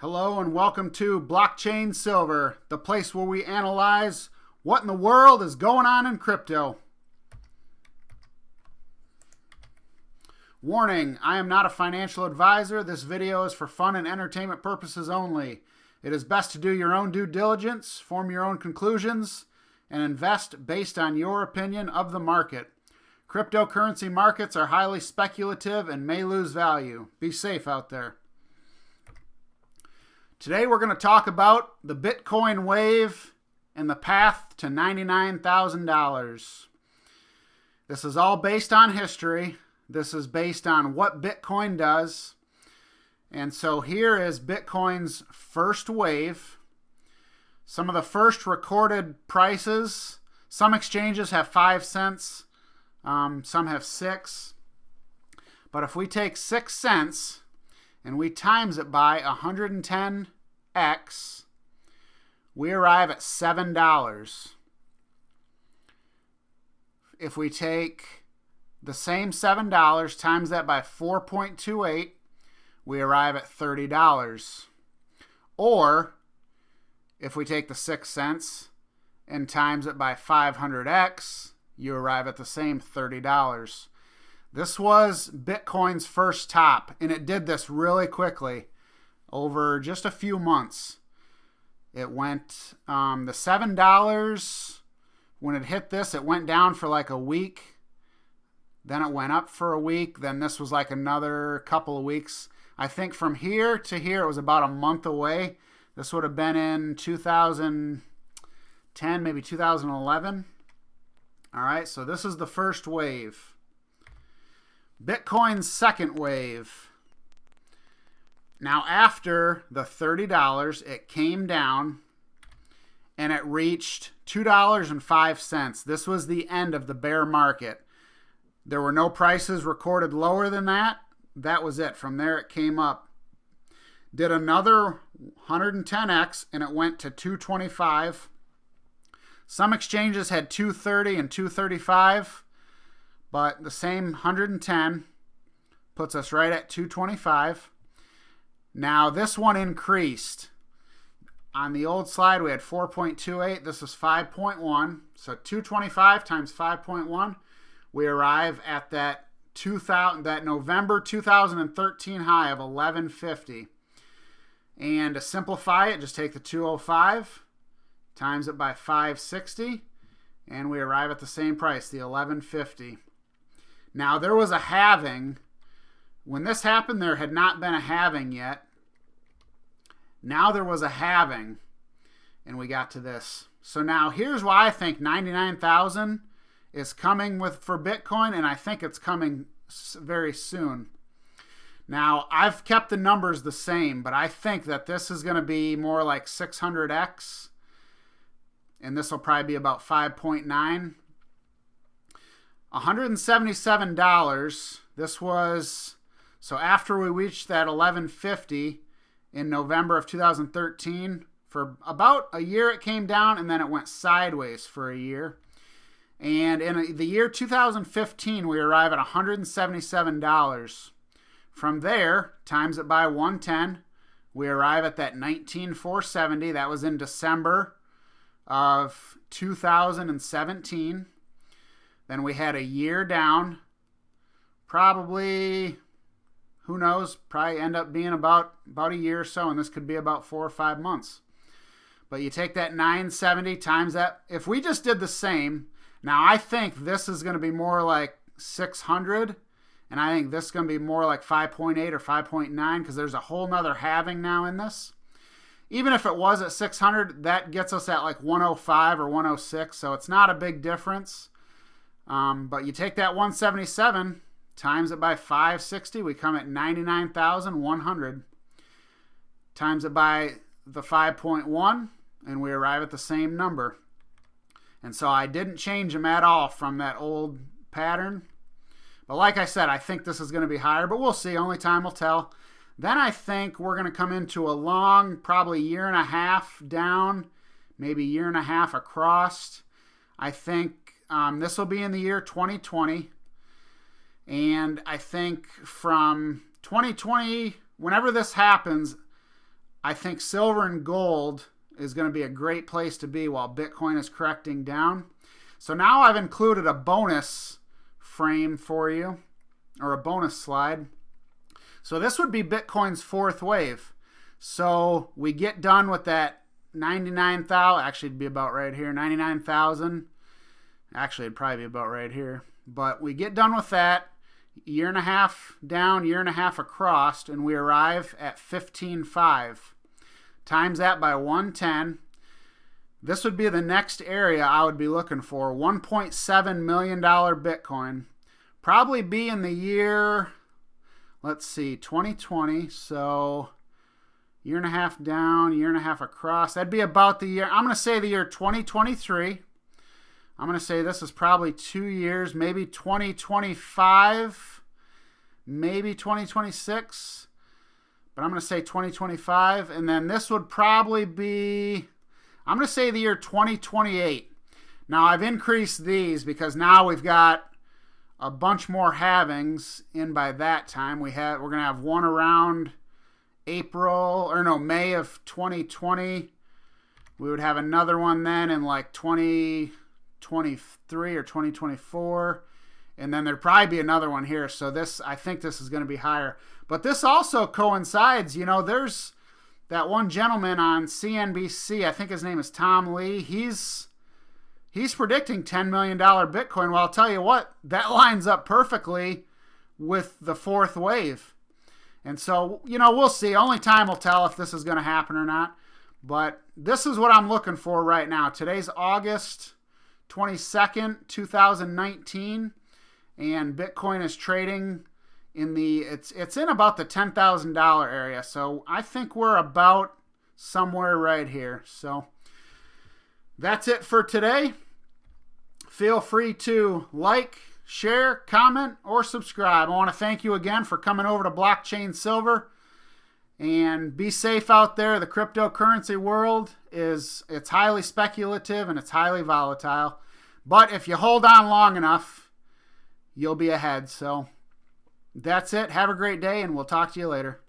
Hello and welcome to Blockchain Silver, the place where we analyze what in the world is going on in crypto. Warning, I am not a financial advisor. This video is for fun and entertainment purposes only. It is best to do your own due diligence, form your own conclusions, and invest based on your opinion of the market. Cryptocurrency markets are highly speculative and may lose value. Be safe out there. Today we're going to talk about the Bitcoin wave and the path to $99,000. This is all based on history. This is based on what Bitcoin does. And so here is Bitcoin's first wave. Some of the first recorded prices. Some exchanges have 5 cents. Some have 6. But if we take 6 cents and we times it by 110x, we arrive at $7. If we take the same $7 times that by 4.28, we arrive at $30. Or if we take the 6 cents and times it by 500x, you arrive at the same $30. This was Bitcoin's first top, and it did this really quickly over just a few months. It went, the $7, when it hit this, it went down for like a week. Then it went up for a week. Then this was like another couple of weeks. I think from here to here, it was about a month away. This would have been in 2010, maybe 2011. All right, so this is the first wave. Bitcoin's second wave. Now after the $30, it came down and it reached $2.05. This was the end of the bear market. There were no prices recorded lower than that. That was it. From there it came up. Did another 110x and it went to 225. Some exchanges had 230 and 235. But the same 110 puts us right at 225. Now this one increased. On the old slide we had 4.28. This is 5.1. So 225 times 5.1. We arrive at that November 2013 high of 1150. And to simplify it, just take the 205 times it by 560, and we arrive at the same price, the 1150. Now, there was a halving. When this happened, there had not been a halving yet. Now there was a halving, and we got to this. So now here's why I think 99,000 is coming for Bitcoin, and I think it's coming very soon. Now, I've kept the numbers the same, but I think that this is going to be more like 600x, and this will probably be about 5.9. $177. This was, so after we reached that 1150 in November of 2013, for about a year it came down and then it went sideways for a year. And in the year 2015, we arrive at $177. From there, times it by 110, we arrive at that 19,470. That was in December of 2017. Then we had a year down, probably, who knows, probably end up being about a year or so, and this could be about 4 or 5 months. But you take that 970 times that. If we just did the same, now I think this is going to be more like 600, and I think this is going to be more like 5.8 or 5.9 because there's a whole nother halving now in this. Even if it was at 600, that gets us at like 105 or 106, so it's not a big difference. But you take that 177, times it by 560, we come at 99,100. Times it by the 5.1, and we arrive at the same number. And so I didn't change them at all from that old pattern. But like I said, I think this is going to be higher, but we'll see. Only time will tell. Then I think we're going to come into a long, probably year and a half down, maybe year and a half across. I think this will be in the year 2020. And I think from 2020, whenever this happens, I think silver and gold is going to be a great place to be while Bitcoin is correcting down. So now I've included a bonus frame for you, or a bonus slide. So this would be Bitcoin's fourth wave. So we get done with that 99,000, actually it'd be about right here, 99,000. Actually it'd probably be about right here. But we get done with that, year and a half down, year and a half across, and we arrive at 15.5. Times that by 110. This would be the next area I would be looking for. $1.7 million Bitcoin. Probably be in the year, let's see, 2020. So year and a half down, year and a half across. That'd be about the year, I'm going to say the year 2023. I'm going to say this is probably 2 years, maybe 2025, maybe 2026. But I'm going to say 2025. And then this would probably be, I'm going to say the year 2028. Now, I've increased these because now we've got a bunch more halvings in by that time. We're going to have one around May of 2020. We would have another one then in like 2023 or 2024. And then there'd probably be another one here. So I think this is going to be higher. But this also coincides, there's that one gentleman on CNBC, I think his name is Tom Lee. He's predicting $10 million Bitcoin. Well, I'll tell you what, that lines up perfectly with the fourth wave. And so, we'll see. Only time will tell if this is going to happen or not. But this is what I'm looking for right now. Today's August 22nd, 2019. And Bitcoin is trading it's in about the $10,000 area. So I think we're about somewhere right here. So that's it for today. Feel free to like, share, comment, or subscribe. I want to thank you again for coming over to Blockchain Silver. And be safe out there. The cryptocurrency world it's highly speculative and it's highly volatile. But if you hold on long enough, you'll be ahead. So that's it. Have a great day, and we'll talk to you later.